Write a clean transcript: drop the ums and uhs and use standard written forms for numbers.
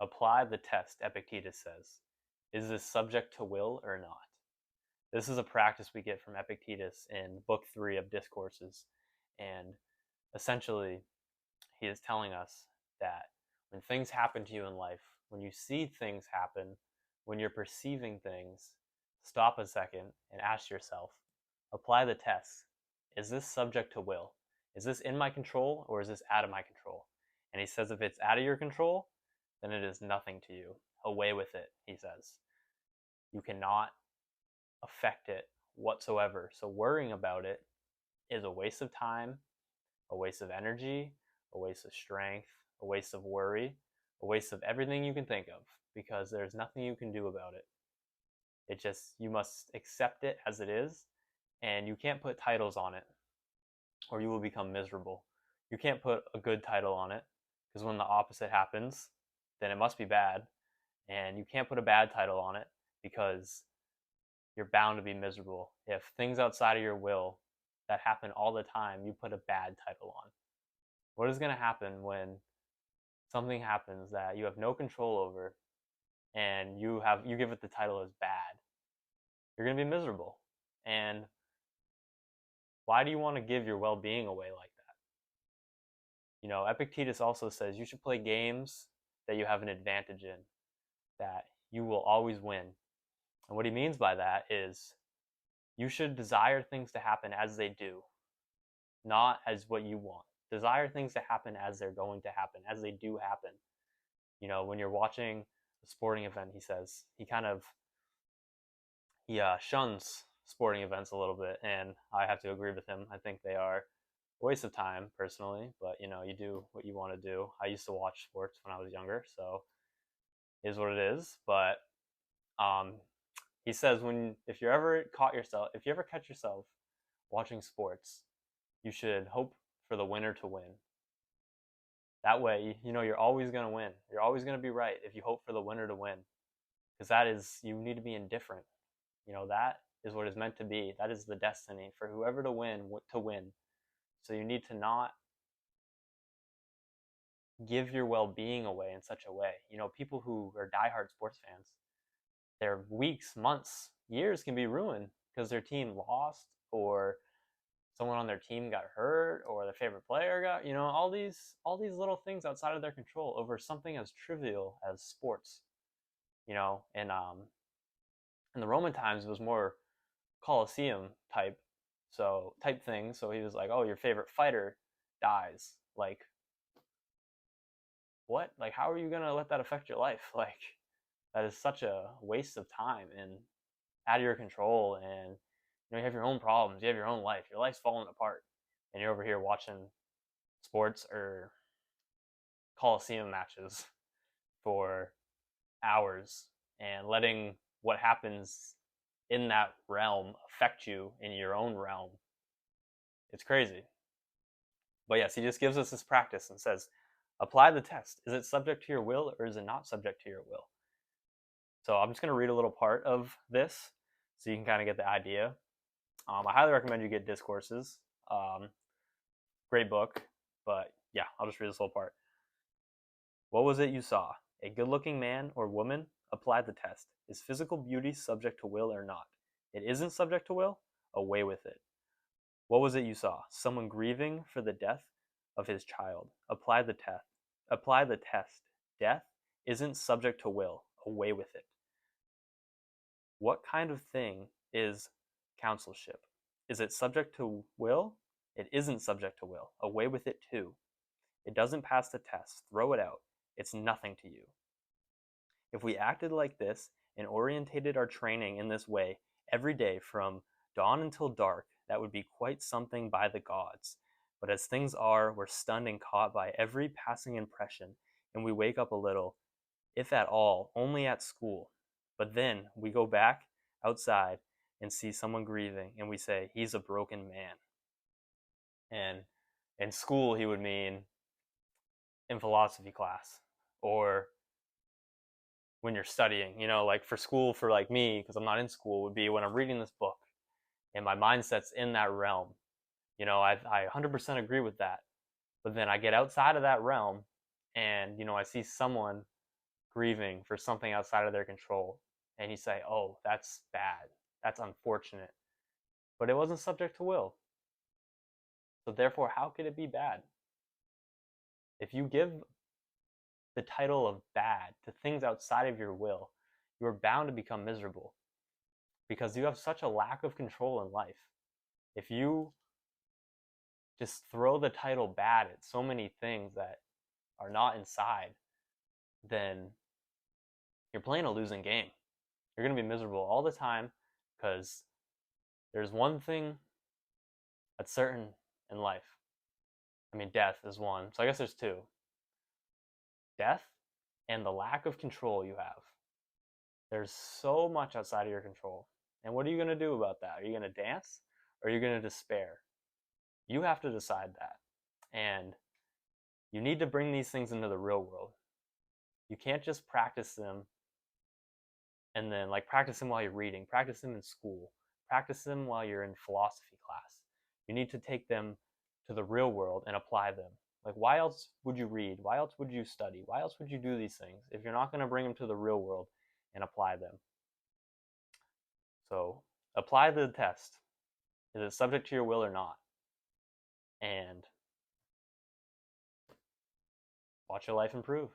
Apply the test, Epictetus says. Is this subject to will or not? This is a practice we get from Epictetus in Book 3 of Discourses. And essentially, he is telling us that when things happen to you in life, when you see things happen, when you're perceiving things, stop a second and ask yourself, apply the test. Is this subject to will? Is this in my control or is this out of my control? And he says if it's out of your control, then it is nothing to you. Away with it, he says. You cannot affect it whatsoever. So worrying about it is a waste of time, a waste of energy, a waste of strength, a waste of worry, a waste of everything you can think of, because there's nothing you can do about it. It just, you must accept it as it is, and you can't put titles on it or you will become miserable. You can't put a good title on it, because when the opposite happens, then it must be bad. And you can't put a bad title on it because you're bound to be miserable. If things outside of your will that happen all the time, you put a bad title on. What is going to happen when something happens that you have no control over and you give it the title as bad? You're going to be miserable. And why do you want to give your well-being away like that? You know, Epictetus also says you should play games that you have an advantage in, that you will always win. And what he means by that is you should desire things to happen as they do, not as what you want. Desire things to happen as they're going to happen, as they do happen. You know, when you're watching a sporting event, he says, he shuns sporting events a little bit, and I have to agree with him. I think they are a waste of time, personally, but you know, you do what you want to do. I used to watch sports when I was younger, so it is what it is. But um, he says if you ever catch yourself watching sports, you should hope for the winner to win. That way, you know you're always going to win. You're always going to be right if you hope for the winner to win, because you need to be indifferent. You know, that is what is meant to be. That is the destiny for whoever to win to win. So you need to not give your well-being away in such a way. You know, people who are diehard sports fans, their weeks, months, years can be ruined because their team lost, or someone on their team got hurt, or their favorite player got, you know, all these little things outside of their control over something as trivial as sports. You know, and in the Roman times it was more Colosseum type thing. So he was like, "Oh, your favorite fighter dies." Like, what? Like, how are you gonna let that affect your life? Like, that is such a waste of time and out of your control. And you know, you have your own problems, you have your own life. Your life's falling apart, and you're over here watching sports or Coliseum matches for hours and letting what happens in that realm affect you in your own realm. It's crazy. But yes, he just gives us this practice and says, apply the test. Is it subject to your will or is it not subject to your will? So I'm just going to read a little part of this so you can kind of get the idea. I highly recommend you get Discourses. Great book. But yeah, I'll just read this whole part. What was it you saw? A good-looking man or woman? Apply the test. Is physical beauty subject to will or not? It isn't subject to will? Away with it. What was it you saw? Someone grieving for the death of his child. Apply the test. Apply the test. Death isn't subject to will. Away with it. What kind of thing is counselship? Is it subject to will? It isn't subject to will. Away with it too. It doesn't pass the test. Throw it out. It's nothing to you. If we acted like this and orientated our training in this way every day from dawn until dark, that would be quite something by the gods. But as things are, we're stunned and caught by every passing impression, and we wake up a little, if at all, only at school. But then we go back outside and see someone grieving, and we say, he's a broken man. And in school, he would mean in philosophy class, or when you're studying, you know, like for school, for like me, because I'm not in school, would be when I'm reading this book and my mindset's in that realm. You know, I 100% agree with that. But then I get outside of that realm and, you know, I see someone grieving for something outside of their control, and you say, oh, that's bad, that's unfortunate, but it wasn't subject to will. So therefore, how could it be bad? If you give the title of bad to things outside of your will, you are bound to become miserable because you have such a lack of control in life. If you just throw the title bad at so many things that are not inside, then you're playing a losing game. You're going to be miserable all the time because there's one thing that's certain in life. I mean, death is one. So I guess there's two. Death and the lack of control you have. There's so much outside of your control. And what are you going to do about that? Are you going to dance or are you going to despair? You have to decide that. And you need to bring these things into the real world. You can't just practice them and then practice them while you're reading, practice them in school, practice them while you're in philosophy class. You need to take them to the real world and apply them. Why else would you read? Why else would you study? Why else would you do these things if you're not going to bring them to the real world and apply them? So apply the test. Is it subject to your will or not? And watch your life improve.